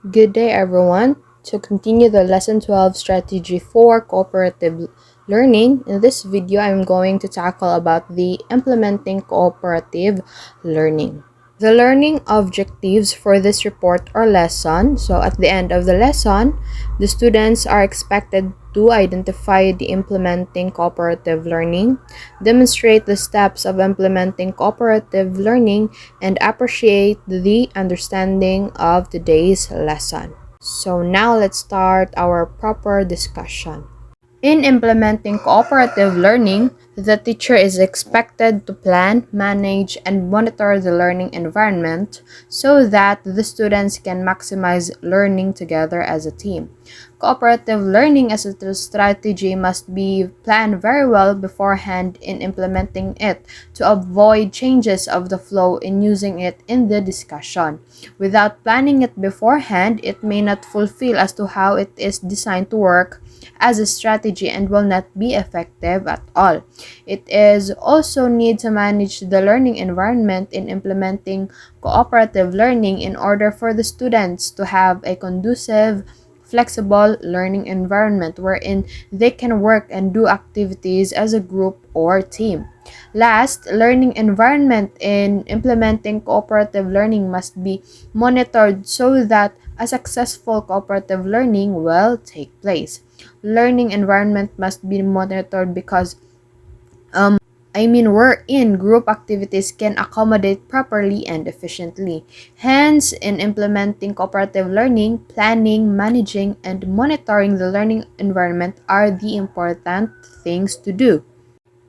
Good day, everyone. To continue the Lesson 12 strategy for cooperative learning, in this video, I'm going to tackle about the implementing cooperative learning. The learning objectives for this report or lesson. So at the end of the lesson, the students are expected to identify the implementing cooperative learning, demonstrate the steps of implementing cooperative learning, and appreciate the understanding of today's lesson. So now let's start our proper discussion. In implementing cooperative learning, the teacher is expected to plan, manage, and monitor the learning environment so that the students can maximize learning together as a team. Cooperative learning as a strategy must be planned very well beforehand in implementing it to avoid changes of the flow in using it in the discussion. Without planning it beforehand, it may not fulfill as to how it is designed to work as a strategy and will not be effective at all. It is also need to manage the learning environment in implementing cooperative learning in order for the students to have a conducive, flexible learning environment wherein they can work and do activities as a group or team. Last, learning environment in implementing cooperative learning must be monitored so that a successful cooperative learning will take place. Learning environment must be monitored because wherein group activities can accommodate properly and efficiently. Hence, in implementing cooperative learning, planning, managing, and monitoring the learning environment are the important things to do.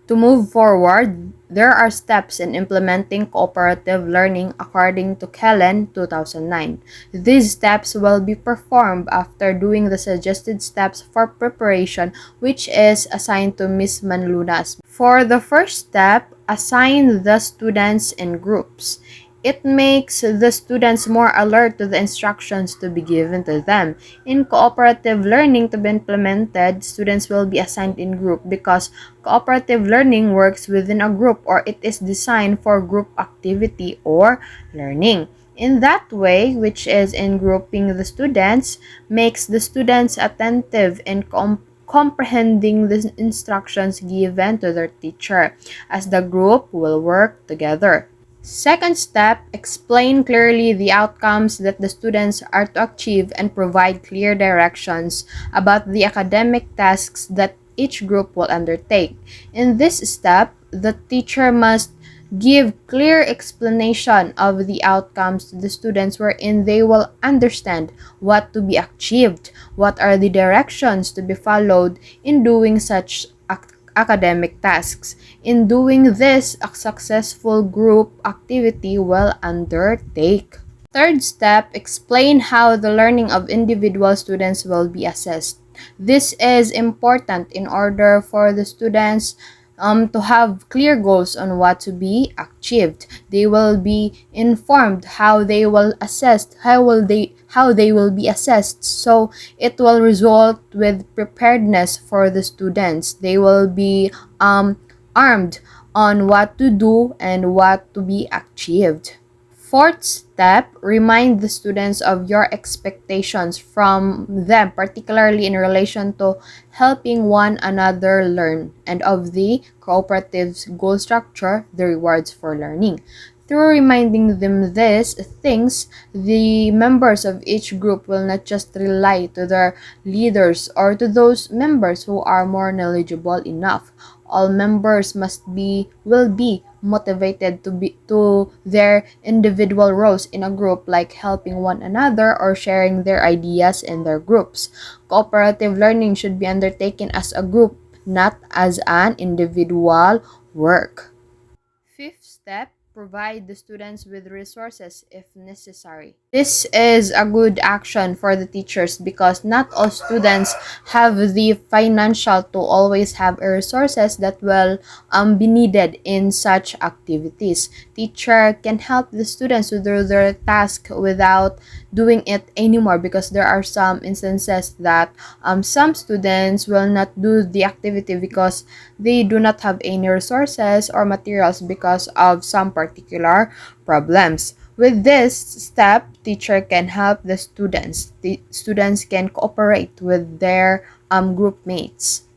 To move forward, there are steps in implementing cooperative learning according to Kellen 2009. These steps will be performed after doing the suggested steps for preparation, which is assigned to Ms. Manlunas. For the first step, assign the students in groups. It makes the students more alert to the instructions to be given to them. In cooperative learning to be implemented, students will be assigned in group because cooperative learning works within a group or it is designed for group activity or learning. In that way, which is in grouping the students, makes the students attentive in comprehending the instructions given to their teacher, as the group will work together. Second step, explain clearly the outcomes that the students are to achieve and provide clear directions about the academic tasks that each group will undertake. In this step, the teacher must give clear explanation of the outcomes to the students wherein they will understand what to be achieved, what are the directions to be followed in doing such academic tasks. In doing this, a successful group activity will undertake. Third step, explain how the learning of individual students will be assessed. This is important in order for the students to have clear goals on what to be achieved. They will be informed how they will be assessed, so it will result with preparedness for the students. They will be armed on what to do and what to be achieved. Fourth step, remind the students of your expectations from them, particularly in relation to helping one another learn, and of the cooperative's goal structure, the rewards for learning. Through reminding them these things, the members of each group will not just rely to their leaders or to those members who are more knowledgeable enough. All members will be motivated to their individual roles in a group, like helping one another or sharing their ideas in their groups. Cooperative learning should be undertaken as a group, not as an individual work. Fifth step, provide the students with resources if necessary. This is a good action for the teachers because not all students have the financial to always have resources that will be needed in such activities. Teacher can help the students to do their task without doing it anymore because there are some instances that some students will not do the activity because they do not have any resources or materials because of some particular problems. With this step, teacher can help the students. The students can cooperate with their group mates.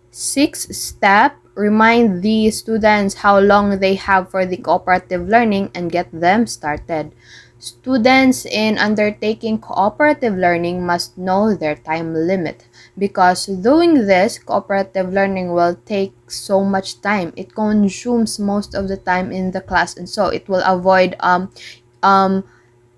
Sixth step, remind the students how long they have for the cooperative learning and get them started. Students in undertaking cooperative learning must know their time limit because doing this cooperative learning will take so much time. It consumes most of the time in the class, and so um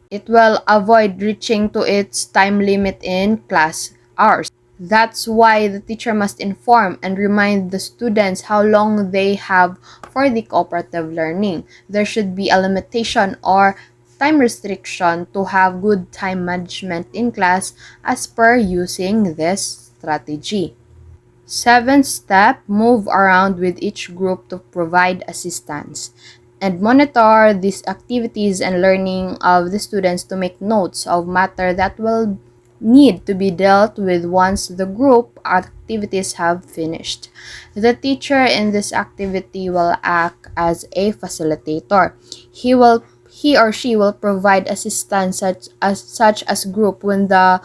it will avoid reaching to its time limit in class hours. That's why the teacher must inform and remind the students how long they have for the cooperative learning. There should be a limitation or time restriction to have good time management in class as per using this strategy. Seventh step, move around with each group to provide assistance and monitor these activities and learning of the students to make notes of matter that will need to be dealt with once the group activities have finished. The teacher in this activity will act as a facilitator. He or she will provide assistance such as group when the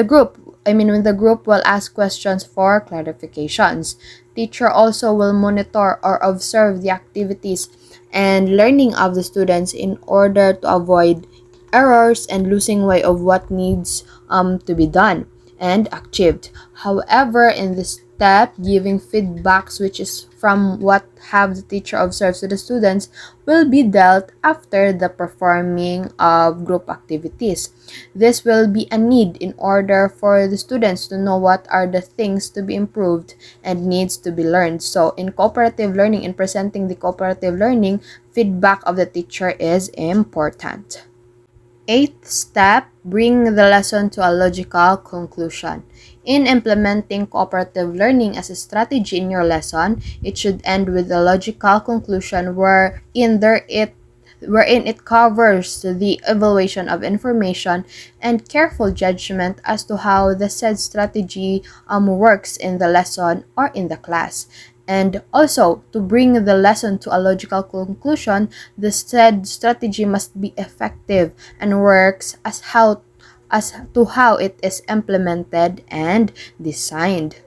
group when the group will ask questions for clarifications. Teacher also will monitor or observe the activities and learning of the students in order to avoid errors and losing way of what needs to be done and achieved. However, in this step, giving feedbacks which is from what have the teacher observes to the students will be dealt after the performing of group activities. This will be a need in order for the students to know what are the things to be improved and needs to be learned. So in cooperative learning, in presenting the cooperative learning, feedback of the teacher is important. Eighth step, bring the lesson to a logical conclusion. In implementing cooperative learning as a strategy in your lesson, it should end with a logical conclusion wherein it covers the evaluation of information and careful judgment as to how the said strategy works in the lesson or in the class. And also, to bring the lesson to a logical conclusion, the said strategy must be effective and works as to how it is implemented and designed.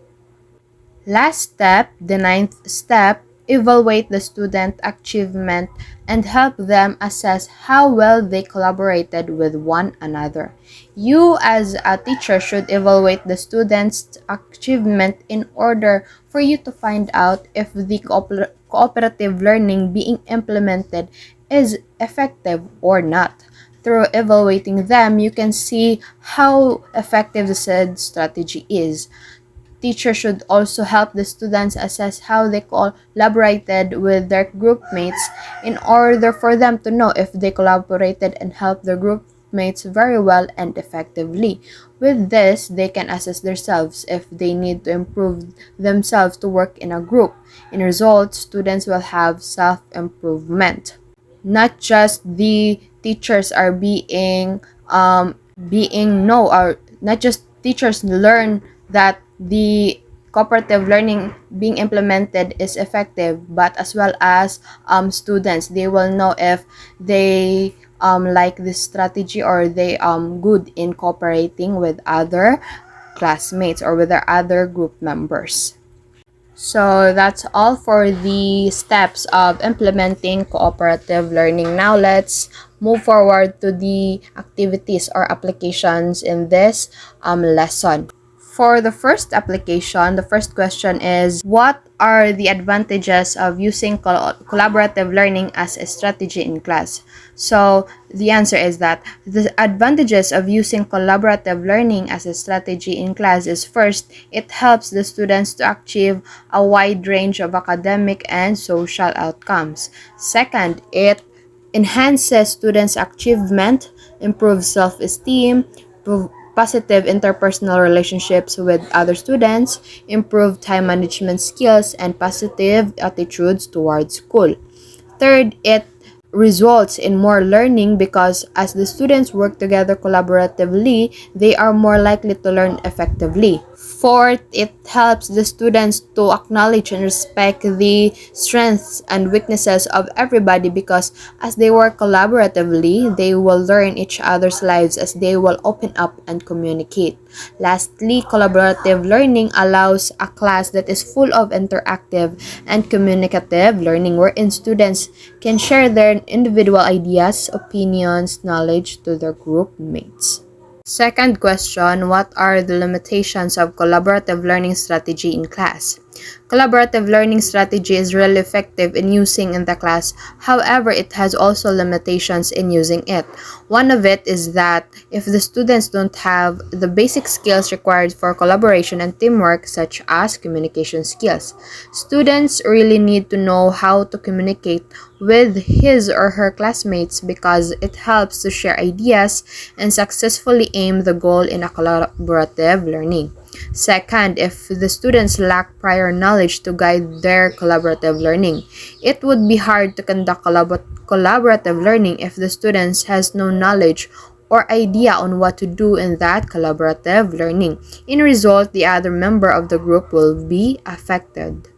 Last step, the ninth step, evaluate the student achievement and help them assess how well they collaborated with one another. You as a teacher should evaluate the student's achievement in order for you to find out if the cooperative learning being implemented is effective or not. Through evaluating them, you can see how effective the said strategy is. Teachers should also help the students assess how they collaborated with their group mates in order for them to know if they collaborated and helped their group mates very well and effectively. With this, they can assess themselves if they need to improve themselves to work in a group. In result, students will have self-improvement. Not just the teachers are being no or not just teachers learn that the cooperative learning being implemented is effective, but as well as students, they will know if they like this strategy or they good in cooperating with other classmates or with their other group members. So that's all for the steps of implementing cooperative learning. Now let's move forward to the activities or applications in this lesson. For the first application, the first question is, what are the advantages of using collaborative learning as a strategy in class? So the answer is that the advantages of using collaborative learning as a strategy in class is, first, it helps the students to achieve a wide range of academic and social outcomes. Second, it enhances students' achievement, improves self-esteem, positive interpersonal relationships with other students, improve time management skills, and positive attitudes towards school. Third, it results in more learning because as the students work together collaboratively, they are more likely to learn effectively. Fourth, it helps the students to acknowledge and respect the strengths and weaknesses of everybody, because as they work collaboratively, they will learn each other's lives as they will open up and communicate. Lastly, collaborative learning allows a class that is full of interactive and communicative learning, wherein students can share their individual ideas, opinions, knowledge to their group mates. Second question, what are the limitations of collaborative learning strategy in class? Collaborative learning strategy is really effective in using in the class. However, it has also limitations in using it. One of it is that if the students don't have the basic skills required for collaboration and teamwork, such as communication skills, students really need to know how to communicate with his or her classmates, because it helps to share ideas and successfully aim the goal in a collaborative learning. Second, if the students lack prior knowledge to guide their collaborative learning, it would be hard to conduct collaborative learning if the students has no knowledge or idea on what to do in that collaborative learning. In result, the other member of the group will be affected.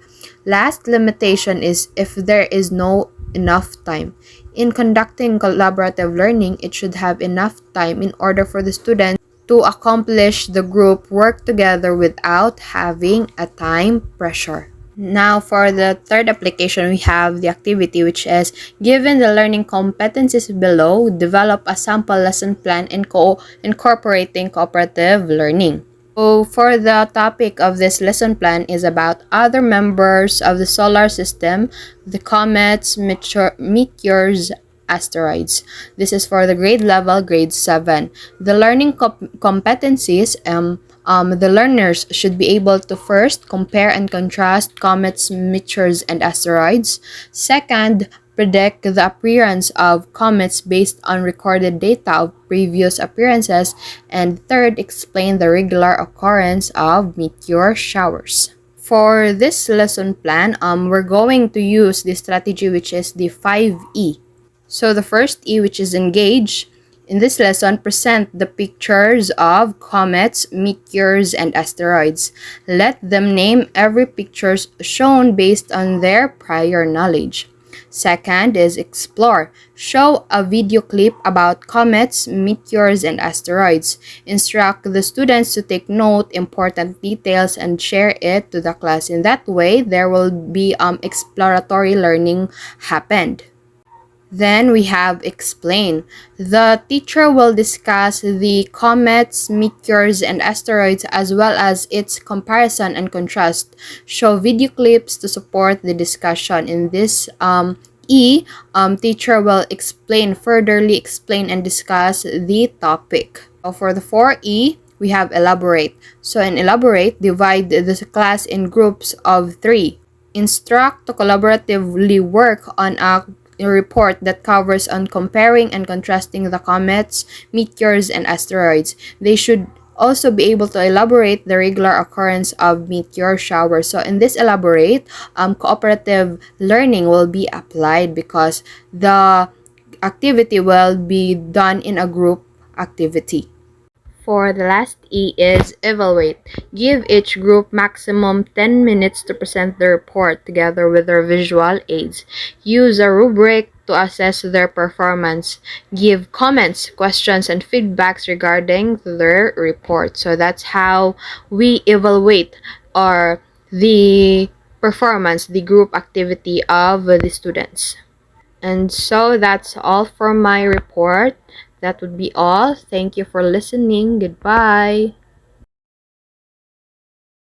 Last limitation is if there is no enough time. In conducting collaborative learning, it should have enough time in order for the students to accomplish the group work together without having a time pressure. Now, for the third application, we have the activity, which is given the learning competencies below, develop a sample lesson plan and incorporating cooperative learning. So, for the topic of this lesson plan is about other members of the solar system, the comets, meteors, asteroids. This is for the grade level, grade 7. The learning competencies, the learners should be able to first compare and contrast comets, meteors, and asteroids. Second, predict the appearance of comets based on recorded data of previous appearances. And third, explain the regular occurrence of meteor showers. For this lesson plan, we're going to use the strategy, which is the 5E. So the first E, which is engage, in this lesson, present the pictures of comets, meteors, and asteroids. Let them name every picture shown based on their prior knowledge. Second is explore. Show a video clip about comets, meteors, and asteroids. Instruct the students to take note important details and share it to the class. In that way, there will be exploratory learning happened. Then we have explain. The teacher will discuss the comets, meteors, and asteroids as well as its comparison and contrast. Show video clips to support the discussion. In this teacher will furtherly explain and discuss the topic. So for the 4E, we have elaborate. So in elaborate, divide the class in groups of 3. Instruct to collaboratively work on a report that covers on comparing and contrasting the comets, meteors, and asteroids. They should also be able to elaborate the regular occurrence of meteor showers. So in this elaborate, cooperative learning will be applied because the activity will be done in a group activity. For the last E is evaluate. Give each group maximum 10 minutes to present the report together with their visual aids. Use a rubric to assess their performance. Give comments, questions, and feedbacks regarding their report. So that's how we evaluate the performance, the group activity of the students. And so that's all for my report. That would be all. Thank you for listening. Goodbye.